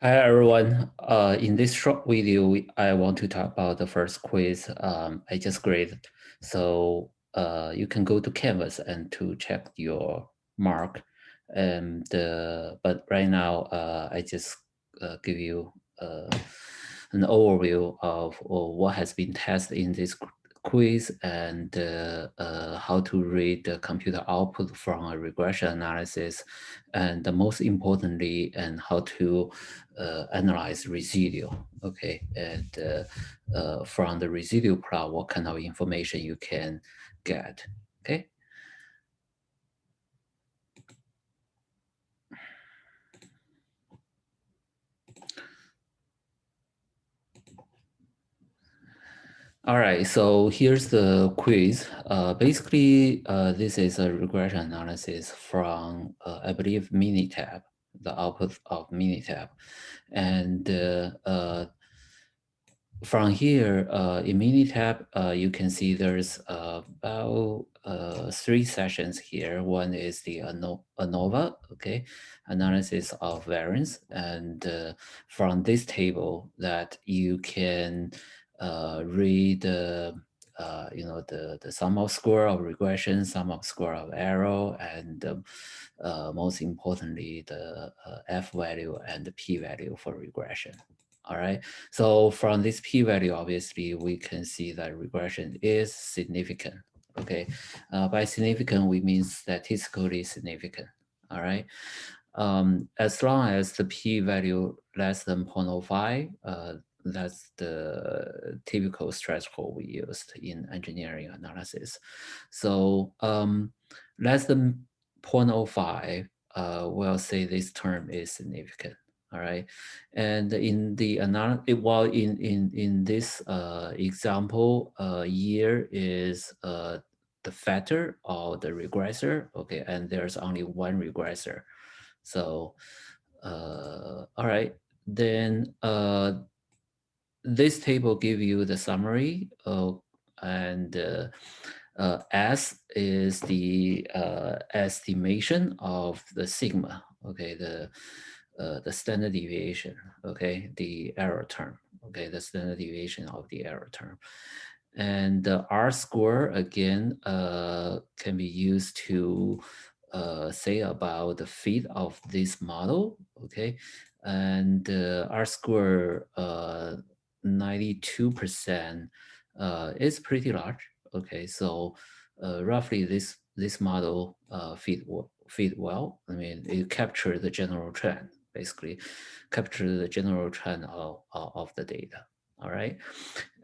Hi everyone. In this short video, I want to talk about the first quiz I just graded. So you can go to Canvas and to check your mark. And but right now, I just give you an overview of what has been tested in this quiz and how to read the computer output from a regression analysis, and most importantly, and how to analyze residual. Okay, and from the residual plot, what kind of information you can get. Okay. All right, so here's the quiz. Basically, this is a regression analysis from, I believe, Minitab, the output of Minitab. And from here, in Minitab, you can see there's about 3 sessions here. One is the ANOVA, okay, analysis of variance. And from this table that you can read the sum of square of regression, sum of square of error, and most importantly, the F value and the P value for regression. All right. So from this p-value, obviously, we can see that regression is significant. Okay. By significant, we mean statistically significant. All right. As long as the p-value less than 0.05, that's the typical threshold we used in engineering analysis. So less than 0.05, we'll say this term is significant. All right, and in the well, in this example, year is the factor or the regressor. Okay, and there's only one regressor. So, all right, then this table give you the summary, and S is the estimation of the sigma. Okay, the standard deviation. Okay, the error term. Okay, the standard deviation of the error term. And the R score again can be used to say about the fit of this model. Okay, and R score 92% is pretty large. Okay, so roughly this model fit well. I mean, it captured the general trend, basically capture the general trend of the data. All right,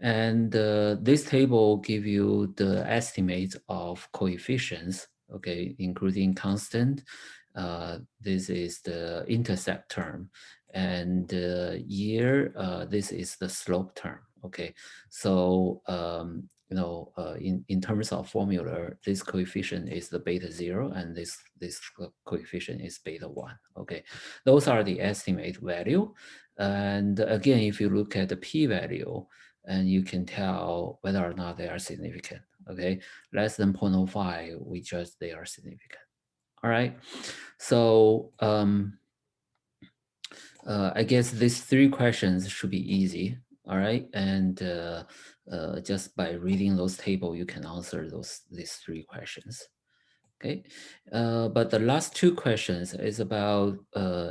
and this table give you the estimates of coefficients. Okay, including constant. This is the intercept term, and year. This is the slope term. Okay, so in terms of formula, this coefficient is the beta 0, and this coefficient is beta 1. Okay, those are the estimate value. And again, if you look at the p-value, and you can tell whether or not they are significant. Okay, less than 0.05, we judge they are significant. All right, so I guess these 3 questions should be easy. All right, and just by reading those tables, you can answer these 3 questions. Okay, but the last 2 questions is about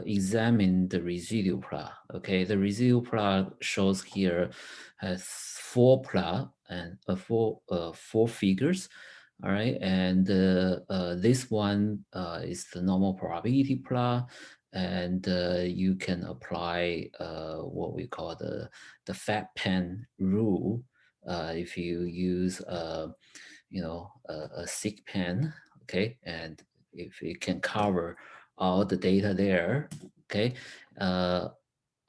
examine the residual plot. Okay, the residual plot shows here has 4 plot and 4 figures. All right, and this one is the normal probability plot, and you can apply what we call the fat pen rule if you use a thick pen. Okay, and if it can cover all the data there, okay,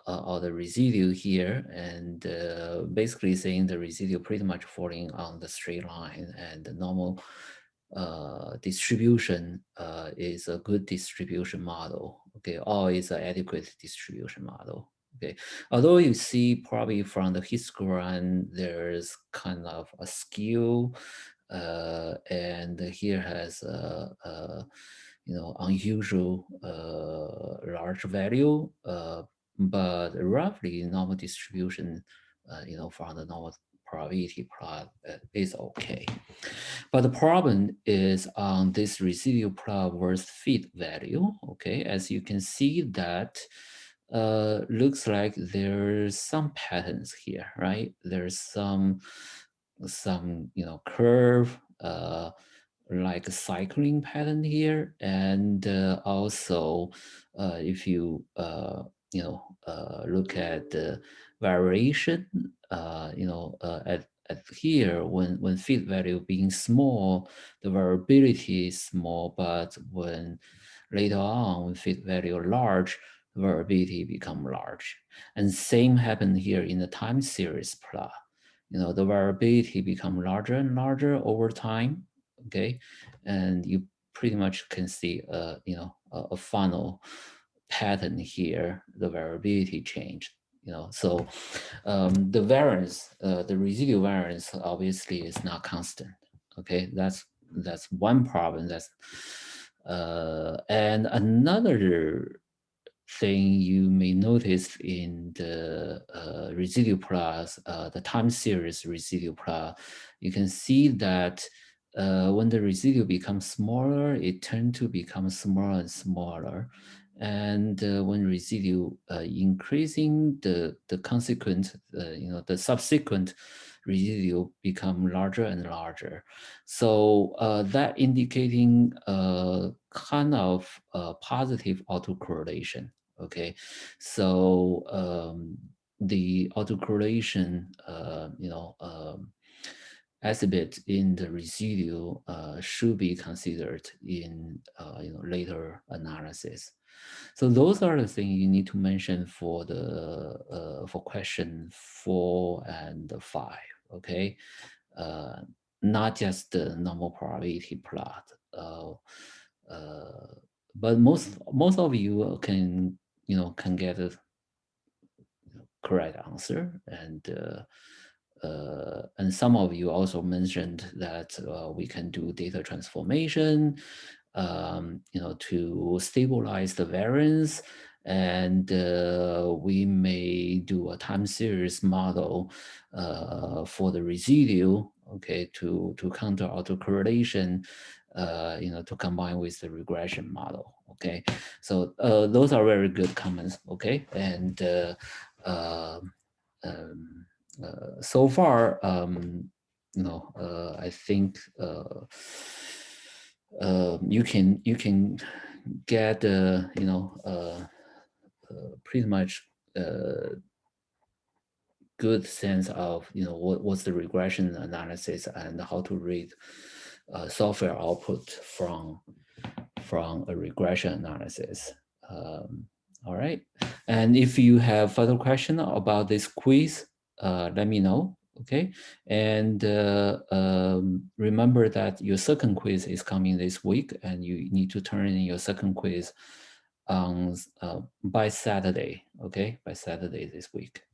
all the residue here, and basically saying the residue pretty much falling on the straight line, and the normal distribution is a good distribution model. Okay, or is an adequate distribution model. Okay, although you see probably from the histogram there's kind of a skew, and here has unusual large value, but roughly normal distribution, from the normal probability plot is okay. But the problem is on this residual plot versus fit value. Okay, as you can see that looks like there's some patterns here, right? There's some curve, like a cycling pattern here, and also if you look at the variation, at here, when fit value being small, the variability is small, but when later on when fit value large, the variability become large. And same happened here in the time series plot. The variability become larger and larger over time. Okay, and you pretty much can see a funnel pattern here. The variability change. So the variance, the residual variance, obviously is not constant. Okay, that's one problem. And another thing you may notice in the residual plot, the time series residual plot, you can see that when the residual becomes smaller, it tends to become smaller and smaller. And when residual increasing, the consequent, the subsequent residual become larger and larger. So that indicating kind of positive autocorrelation. Okay, so the autocorrelation, exhibit in the residual should be considered in later analysis. So those are the things you need to mention for the for question 4 and 5. Okay, not just the normal probability plot. But most of you can get a correct answer, and some of you also mentioned that we can do data transformation, to stabilize the variance, and we may do a time series model for the residual, okay, to counter autocorrelation, to combine with the regression model. Okay, so those are very good comments. Okay, and so far, I think you can get pretty much good sense of what's the regression analysis and how to read software output from a regression analysis. All right, and if you have further question about this quiz, let me know. Okay, and remember that your second quiz is coming this week, and you need to turn in your second quiz on by Saturday. Okay, by Saturday this week.